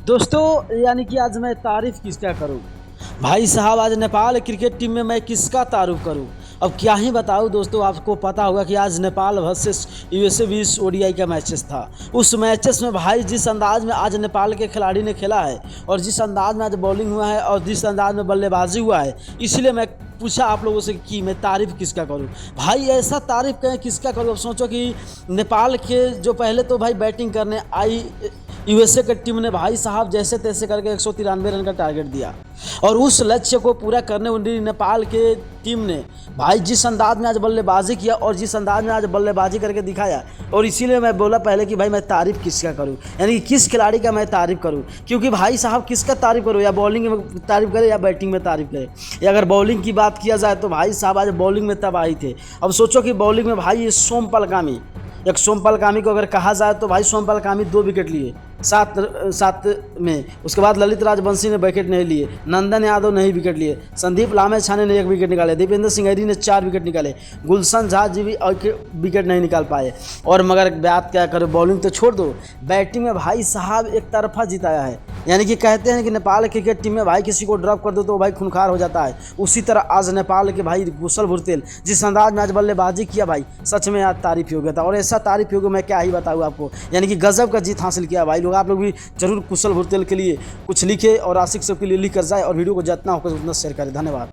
दोस्तों यानी कि आज मैं तारीफ़ किसका करूं भाई साहब। आज नेपाल क्रिकेट टीम में मैं किसका तारीफ़ करूं। अब क्या ही बताऊं दोस्तों, आपको पता होगा कि आज नेपाल वर्सेस यूएसए 20 ओडीआई का मैचेस था। उस मैचेस में भाई जिस अंदाज में आज नेपाल के खिलाड़ी ने खेला है और जिस अंदाज में आज बॉलिंग हुआ है और जिस अंदाज में बल्लेबाजी हुआ है, इसलिए मैं पूछा आप लोगों से कि मैं तारीफ़ किसका करूं। भाई ऐसा तारीफ़ कहें किसका करूं। अब सोचो कि नेपाल के जो पहले तो भाई बैटिंग करने आई यूएसए की टीम ने भाई साहब जैसे तैसे करके 193 रन का टारगेट दिया और उस लक्ष्य को पूरा करने वाली नेपाल के टीम ने भाई जिस अंदाज में आज बल्लेबाजी किया और जिस अंदाज में आज बल्लेबाजी करके दिखाया, और इसीलिए मैं बोला पहले कि भाई मैं तारीफ़ किसका करूं, यानी कि किस खिलाड़ी का मैं तारीफ़ करूं। क्योंकि भाई साहब किसका तारीफ़ करूं, या बॉलिंग में तारीफ़ करें या बैटिंग में तारीफ़ करें। या अगर बॉलिंग की बात किया जाए तो भाई साहब आज बॉलिंग में तब आई थे। अब सोचो कि बॉलिंग में भाई ये सोमपल कामी, एक सोमपल कामी को अगर कहा जाए तो भाई सोमपल कामी 2 विकेट लिए सात में। उसके बाद ललित राजवंशी ने विकेट नहीं लिए, नंदन यादव नहीं विकेट लिए, संदीप लामेछाने ने 1 विकेट निकाले, दीपेंद्र सिंह ऐरी ने 4 विकेट निकाले, गुलशन झा जी भी विकेट नहीं निकाल पाए। और मगर बात क्या करो, बॉलिंग तो छोड़ दो, बैटिंग में भाई साहब एक तरफा जिताया है। यानी कि कहते हैं कि नेपाल क्रिकेट टीम में भाई किसी को ड्रॉप कर दो तो भाई खूंखार हो जाता है। उसी तरह आज नेपाल के भाई कुशल भुरतेल जिस अंदाज में आज बल्लेबाजी किया भाई, सच में आज तारीफ़ योग्य था। और ऐसा तारीफ़ योग्य मैं क्या ही बताऊँ आपको, यानी कि गजब का जीत हासिल किया भाई। आप लोग भी जरूर कुशल भुरतेल के लिए कुछ लिखे और आशिक सब के लिए लिख कर जाए और वीडियो को जितना होकर उतना शेयर करें। धन्यवाद।